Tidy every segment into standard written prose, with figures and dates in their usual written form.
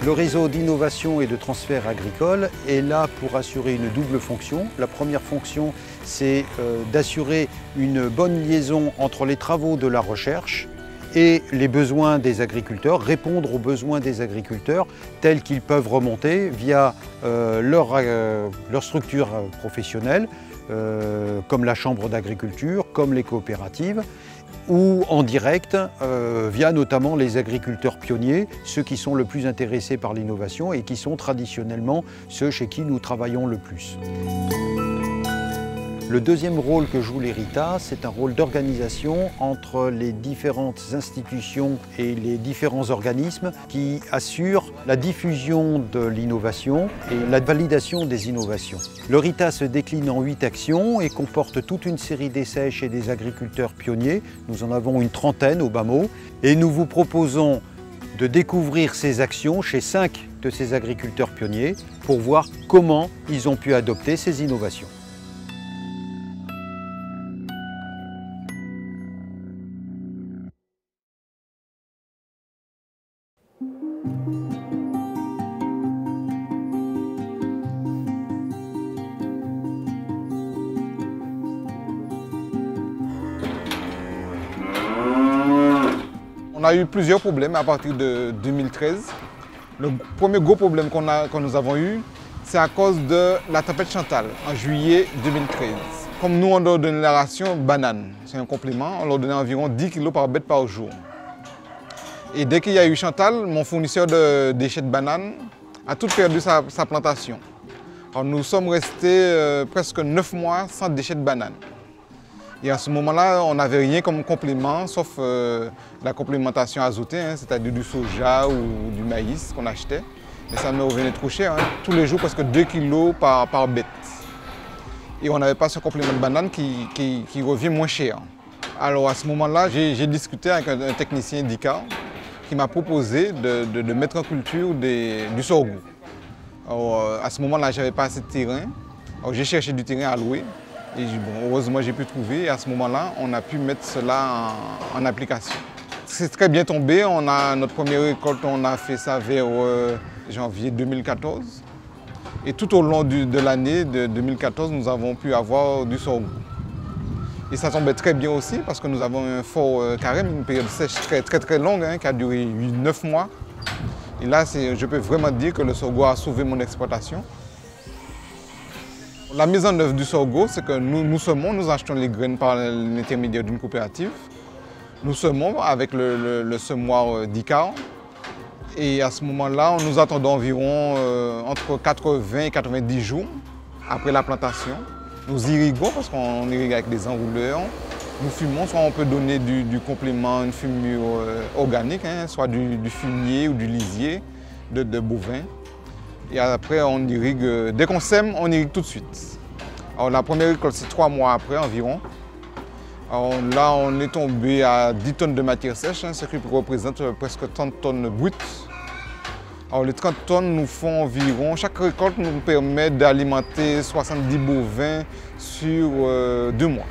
Le réseau d'innovation et de transfert agricole est là pour assurer une double fonction. La première fonction, c'est d'assurer une bonne liaison entre les travaux de la recherche et les besoins des agriculteurs, répondre aux besoins des agriculteurs tels qu'ils peuvent remonter via leur structure professionnelle, comme la chambre d'agriculture, comme les coopératives, ou en direct via notamment les agriculteurs pionniers, ceux qui sont le plus intéressés par l'innovation et qui sont traditionnellement ceux chez qui nous travaillons le plus. Le deuxième rôle que joue l'ERITA, c'est un rôle d'organisation entre les différentes institutions et les différents organismes qui assurent la diffusion de l'innovation et la validation des innovations. L'ERITA se décline en 8 actions et comporte toute une série d'essais chez des agriculteurs pionniers. Nous en avons une trentaine au bas mot et nous vous proposons de découvrir ces actions chez 5 de ces agriculteurs pionniers pour voir comment ils ont pu adopter ces innovations. On a eu plusieurs problèmes à partir de 2013. Le premier gros problème que nous avons eu, c'est à cause de la tempête Chantal en juillet 2013. Comme nous, on leur donnait la ration banane, c'est un complément, on leur donnait environ 10 kg par bête par jour. Et dès qu'il y a eu Chantal, mon fournisseur de déchets de banane a tout perdu sa plantation. Alors nous sommes restés presque 9 mois sans déchets de banane. Et à ce moment-là, on n'avait rien comme complément, sauf la complémentation azotée, c'est-à-dire du soja ou du maïs qu'on achetait. Mais ça me revenait trop cher, tous les jours presque 2 kg par bête. Et on n'avait pas ce complément de banane qui revient moins cher. Alors à ce moment-là, j'ai discuté avec un technicien d'ICA qui m'a proposé de mettre en culture du sorgho. Alors, à ce moment-là, je n'avais pas assez de terrain. J'ai cherché du terrain à louer. Et bon, heureusement, j'ai pu trouver. Et à ce moment-là, on a pu mettre cela en application. C'est très bien tombé. Notre première récolte, on a fait ça vers janvier 2014. Et tout au long de l'année de 2014, nous avons pu avoir du sorgho. Et ça tombait très bien aussi parce que nous avons un fort carême, une période sèche très longue qui a duré 9 mois. Et là, je peux vraiment dire que le sorgho a sauvé mon exploitation. La mise en œuvre du sorgho, c'est que nous semons, nous achetons les graines par l'intermédiaire d'une coopérative. Nous semons avec le semoir d'ICA. Et à ce moment-là, nous attendons environ entre 80 et 90 jours après la plantation. Nous irriguons parce qu'on irrigue avec des enrouleurs. Nous fumons, soit on peut donner du complément, une fumure organique, soit du fumier ou du lisier de bovin. Et après, on irrigue, dès qu'on sème, on irrigue tout de suite. Alors la première récolte, c'est 3 mois après environ. Alors là, on est tombé à 10 tonnes de matière sèche, ce qui représente presque 30 tonnes brutes. Alors les 30 tonnes nous font environ, chaque récolte nous permet d'alimenter 70 bovins sur 2 mois.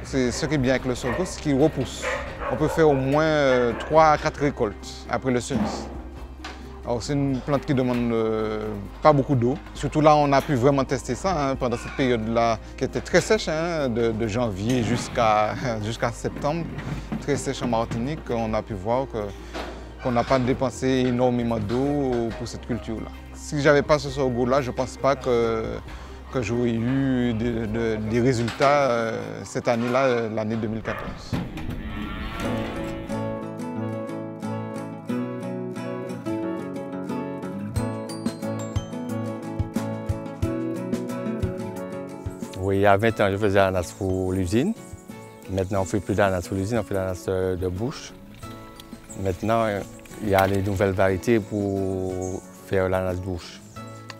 C'est ce qui est bien avec le sorgho, c'est qu'il repousse. On peut faire au moins 3 à 4 récoltes après le semis. Alors c'est une plante qui ne demande pas beaucoup d'eau. Surtout là, on a pu vraiment tester ça pendant cette période-là qui était très sèche, de janvier jusqu'à septembre. Très sèche en Martinique, on a pu voir qu'on n'a pas dépensé énormément d'eau pour cette culture-là. Si je n'avais pas ce sorgho-là, je ne pense pas que j'aurais eu des résultats cette année-là, l'année 2014. Oui, il y a 20 ans, je faisais l'ananas pour l'usine. Maintenant, on ne fait plus d'ananas pour l'usine, on fait l'ananas de bouche. Maintenant, il y a les nouvelles variétés pour faire l'ananas de bouche.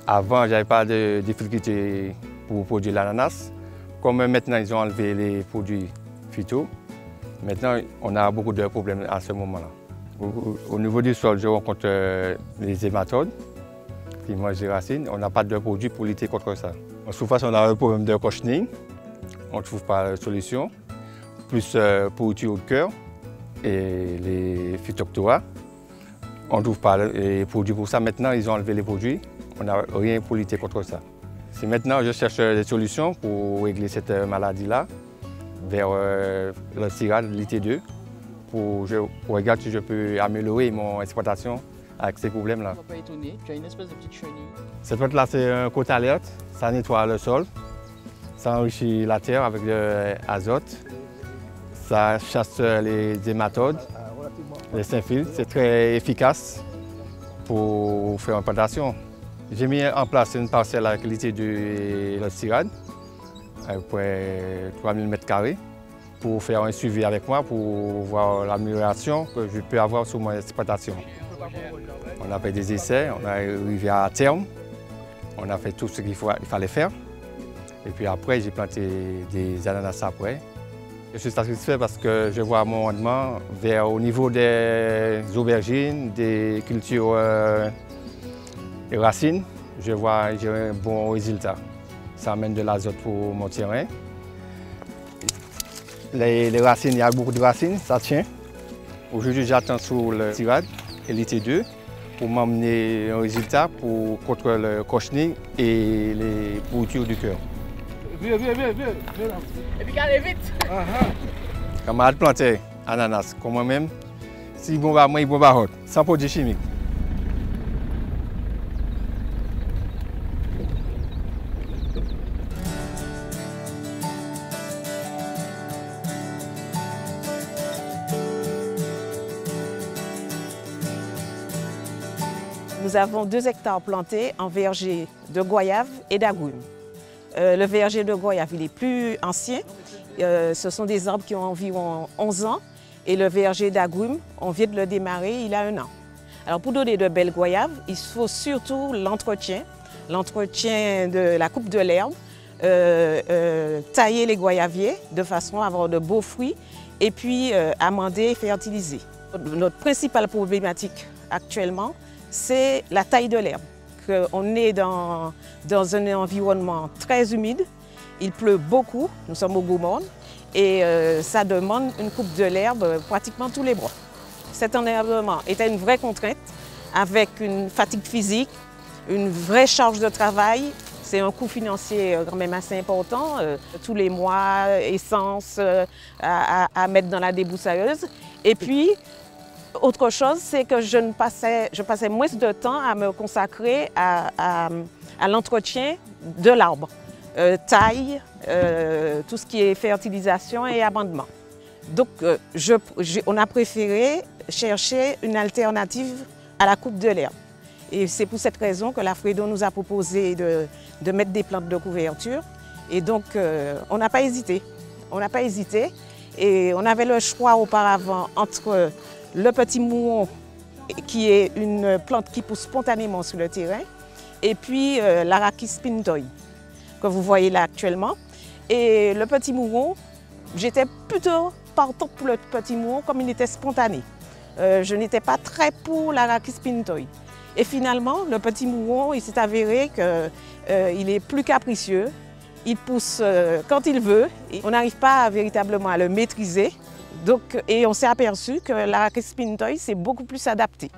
Avant, je n'avais pas de difficulté pour produire l'ananas. Comme maintenant, ils ont enlevé les produits phyto, maintenant, on a beaucoup de problèmes à ce moment-là. Au niveau du sol, je rencontre les hématodes qui mangent les racines. On n'a pas de produits pour lutter contre ça. En surface, on a un problème de cochenille. On ne trouve pas de solution. Plus pourriture au cœur et les phytophthora. On ne trouve pas les produits pour ça. Maintenant, ils ont enlevé les produits. On n'a rien pour lutter contre ça. Si maintenant je cherche des solutions pour régler cette maladie-là, vers le CIRAD, l'IT2, pour regarder si je peux améliorer mon exploitation avec ces problèmes-là. On ne va pas étonner, tu as une espèce de petite chenille. Cette plante-là, c'est un côte alerte. Ça nettoie le sol, ça enrichit la terre avec l'azote, ça chasse les hématodes, les symphyles. C'est très efficace pour faire une plantation. J'ai mis en place une parcelle avec l'IT2 et le CIRAD, à peu près 3000 m², pour faire un suivi avec moi, pour voir l'amélioration que je peux avoir sur mon exploitation. On a fait des essais, on est arrivé à terme, on a fait tout ce qu'il fallait faire. Et puis après, j'ai planté des ananas après. Je suis satisfait parce que je vois mon rendement au niveau des aubergines, des cultures les racines, je vois que j'ai un bon résultat. Ça amène de l'azote pour mon terrain. Les racines, il y a beaucoup de racines, ça tient. Aujourd'hui, j'attends sur le CIRAD et l'IT2 pour m'amener un résultat contre le cochenille et les pourritures du cœur. Viens. Et puis allez vite. Camarade planté ananas, comme moi-même, si bon va moi, il bon va hot, sans produits chimiques. Nous avons 2 hectares plantés en verger de goyave et d'agrumes. Le verger de goyave il est plus ancien. Ce sont des arbres qui ont environ 11 ans. Et le verger d'agrumes, on vient de le démarrer, il a 1 an. Alors pour donner de belles goyaves, il faut surtout l'entretien de la coupe de l'herbe, tailler les goyaviers de façon à avoir de beaux fruits et puis amender et fertiliser. Notre principale problématique actuellement, c'est la taille de l'herbe. On est dans un environnement très humide, il pleut beaucoup, nous sommes au Gaumont, et ça demande une coupe de l'herbe pratiquement tous les mois. Cet enherbement était une vraie contrainte, avec une fatigue physique, une vraie charge de travail. C'est un coût financier quand même assez important, tous les mois, essence à mettre dans la débroussailleuse. Et puis, autre chose, c'est que je passais moins de temps à me consacrer à l'entretien de l'arbre. Taille, tout ce qui est fertilisation et amendement. Donc, on a préféré chercher une alternative à la coupe de l'herbe. Et c'est pour cette raison que la Fredo nous a proposé de mettre des plantes de couverture. Et donc, on n'a pas hésité. On n'a pas hésité. Et on avait le choix auparavant entre le petit mouron, qui est une plante qui pousse spontanément sur le terrain, et puis l'Arachis pintoi, que vous voyez là actuellement. Et le petit mouron, j'étais plutôt partante pour le petit mouron comme il était spontané. Je n'étais pas très pour l'Arachis pintoi. Et finalement, le petit mouron, il s'est avéré qu'il est plus capricieux. Il pousse quand il veut. On n'arrive pas véritablement à le maîtriser. Donc, et on s'est aperçu que l'Arachis pintoi s'est beaucoup plus adapté.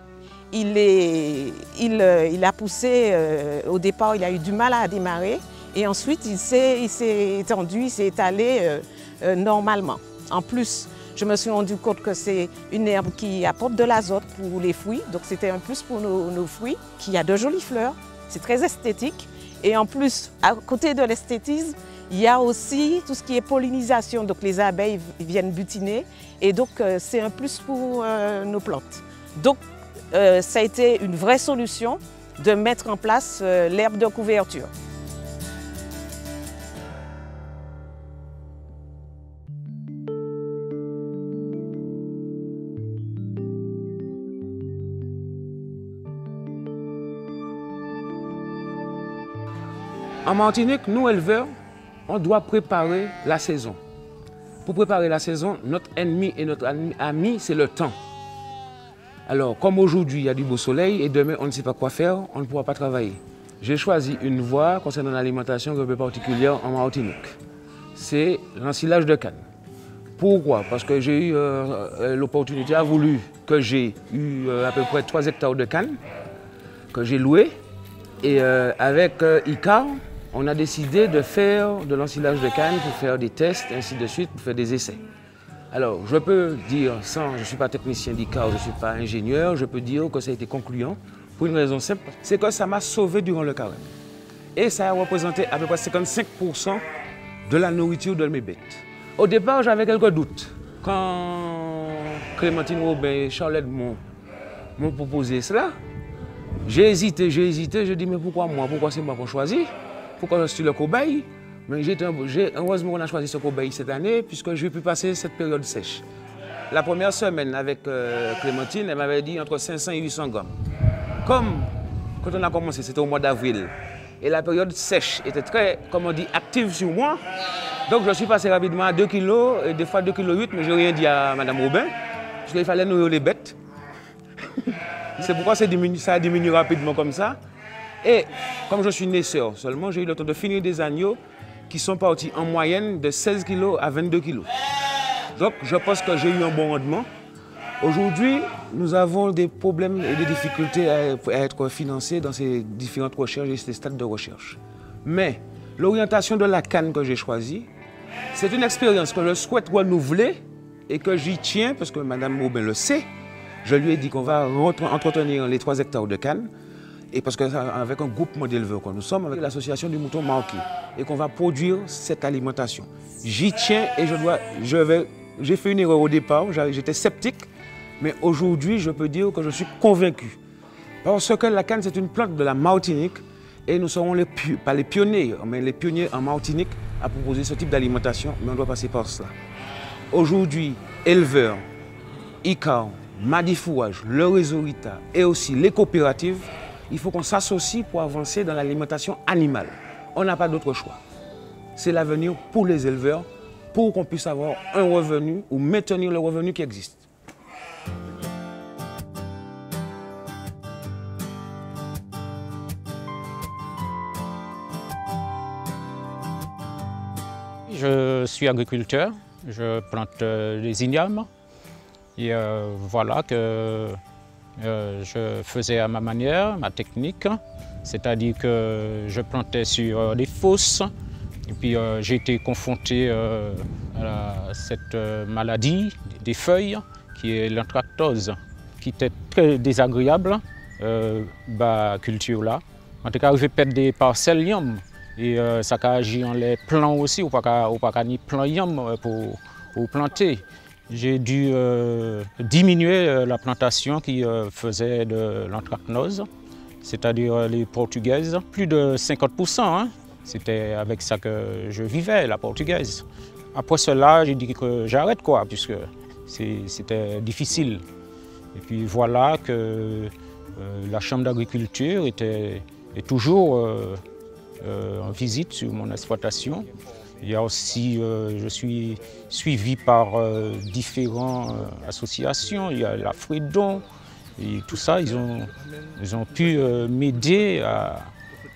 Il a poussé, au départ, il a eu du mal à démarrer. Et ensuite, il s'est étendu, il s'est étalé normalement. En plus, je me suis rendu compte que c'est une herbe qui apporte de l'azote pour les fruits. Donc c'était un plus pour nos fruits, qui a de jolies fleurs. C'est très esthétique. Et en plus, à côté de l'esthétisme, il y a aussi tout ce qui est pollinisation. Donc les abeilles viennent butiner. Et donc c'est un plus pour nos plantes. Donc ça a été une vraie solution de mettre en place l'herbe de couverture. En Martinique, nous éleveurs, on doit préparer la saison. Pour préparer la saison, notre ennemi et notre ami, c'est le temps. Alors, comme aujourd'hui, il y a du beau soleil et demain, on ne sait pas quoi faire, on ne pourra pas travailler. J'ai choisi une voie concernant l'alimentation un peu particulière en Martinique. C'est l'ensilage de canne. Pourquoi? Parce que j'ai eu l'opportunité, a voulu que j'ai eu à peu près 3 hectares de canne que j'ai loué. Et avec ICAR, on a décidé de faire de l'ensilage de canne pour faire des tests, ainsi de suite, pour faire des essais. Alors, je peux dire, je ne suis pas technicien d'ICAR, je ne suis pas ingénieur, je peux dire que ça a été concluant pour une raison simple, c'est que ça m'a sauvé durant le carême. Et ça a représenté à peu près 55% de la nourriture de mes bêtes. Au départ, j'avais quelques doutes. Quand Clémentine Robin et Charlotte m'ont proposé cela, j'ai hésité, je dis mais pourquoi moi, pourquoi c'est moi qu'on choisit? Pourquoi je suis le cobaye? Mais heureusement qu'on a choisi ce cobaye cette année puisque j'ai pu passer cette période sèche. La première semaine avec Clémentine, elle m'avait dit entre 500 et 800 grammes. Comme quand on a commencé, c'était au mois d'avril, et la période sèche était très, comme on dit, active sur moi, donc je suis passé rapidement à 2 kg, et des fois 2,8 kg, mais je n'ai rien dit à Mme Robin, parce qu'il fallait nourrir les bêtes. C'est pourquoi ça a diminué rapidement comme ça. Et comme je suis naisseur seulement, j'ai eu le temps de finir des agneaux qui sont partis en moyenne de 16 kg à 22 kg. Donc je pense que j'ai eu un bon rendement. Aujourd'hui, nous avons des problèmes et des difficultés à être financés dans ces différentes recherches et ces stades de recherche. Mais l'orientation de la canne que j'ai choisie, c'est une expérience que je souhaite renouveler et que j'y tiens parce que Mme Robin le sait. Je lui ai dit qu'on va entretenir les 3 hectares de canne et parce qu'avec un groupement d'éleveurs que nous sommes, avec l'association du mouton marqué, et qu'on va produire cette alimentation. J'y tiens et j'ai fait une erreur au départ, j'étais sceptique, mais aujourd'hui je peux dire que je suis convaincu. Parce que la canne c'est une plante de la Martinique et nous serons pas les pionniers, mais les pionniers en Martinique à proposer ce type d'alimentation, mais on doit passer par cela. Aujourd'hui, éleveurs, ICAR, Madifouage, le réseau RITA et aussi les coopératives, il faut qu'on s'associe pour avancer dans l'alimentation animale. On n'a pas d'autre choix. C'est l'avenir pour les éleveurs, pour qu'on puisse avoir un revenu ou maintenir le revenu qui existe. Je suis agriculteur, je plante des ignames et voilà que je faisais à ma manière, ma technique, c'est-à-dire que je plantais sur des fosses et puis j'ai été confronté à cette maladie des feuilles qui est l'anthracnose, qui était très désagréable, culture là. En tout cas, je vais perdre des parcelles yam. Et ça a agi en les plants aussi, ou pas ni plan yam pour planter. J'ai dû diminuer la plantation qui faisait de l'anthracnose, c'est-à-dire les portugaises, plus de 50%. Hein. C'était avec ça que je vivais, la portugaise. Après cela, j'ai dit que j'arrête quoi, puisque c'était difficile. Et puis voilà que la Chambre d'agriculture est toujours en visite sur mon exploitation. Il y a aussi, je suis suivi par différentes associations, il y a la Fredon, et tout ça, ils ont pu m'aider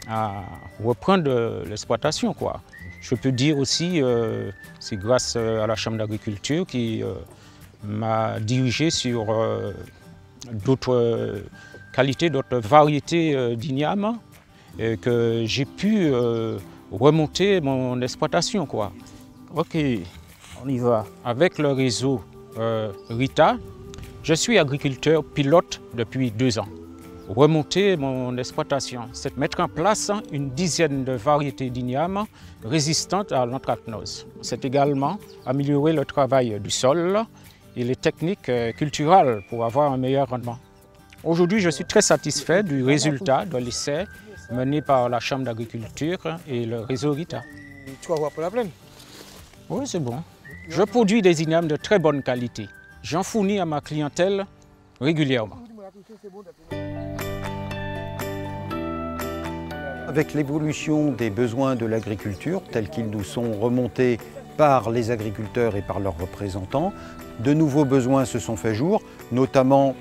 à reprendre l'exploitation, quoi. Je peux dire aussi, c'est grâce à la Chambre d'agriculture qui m'a dirigé sur d'autres qualités, d'autres variétés d'ignames, et que j'ai pu remonter mon exploitation, quoi. Ok, on y va. Avec le réseau RITA, je suis agriculteur pilote depuis 2 ans. Remonter mon exploitation, c'est mettre en place une dizaine de variétés d'ignames résistantes à l'anthracnose. C'est également améliorer le travail du sol et les techniques culturelles pour avoir un meilleur rendement. Aujourd'hui, je suis très satisfait du résultat de l'essai mené par la Chambre d'agriculture et le réseau RITA. Tu vas voir pour la plaine? Oui, c'est bon. Je produis des ignames de très bonne qualité. J'en fournis à ma clientèle régulièrement. Avec l'évolution des besoins de l'agriculture, tels qu'ils nous sont remontés par les agriculteurs et par leurs représentants, de nouveaux besoins se sont fait jour, notamment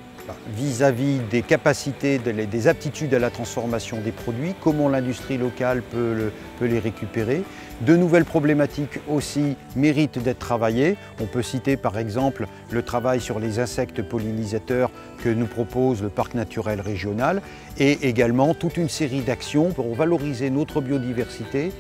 vis-à-vis des capacités, des aptitudes à la transformation des produits, comment l'industrie locale peut les récupérer. De nouvelles problématiques aussi méritent d'être travaillées. On peut citer par exemple le travail sur les insectes pollinisateurs que nous propose le parc naturel régional et également toute une série d'actions pour valoriser notre biodiversité,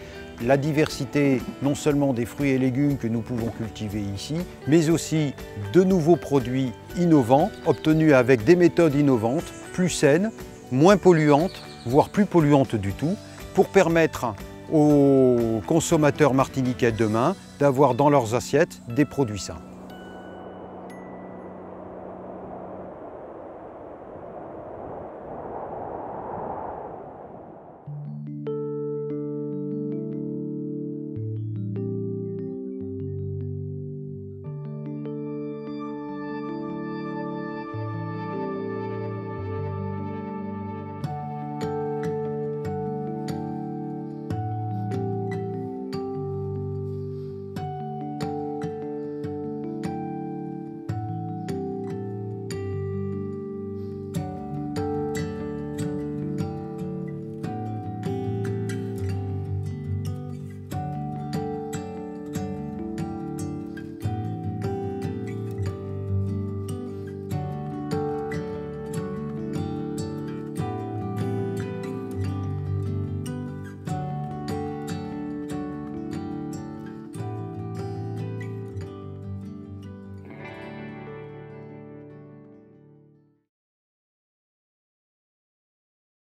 la diversité non seulement des fruits et légumes que nous pouvons cultiver ici, mais aussi de nouveaux produits innovants obtenus avec des méthodes innovantes, plus saines, moins polluantes, voire plus polluantes du tout, pour permettre aux consommateurs martiniquais demain d'avoir dans leurs assiettes des produits sains.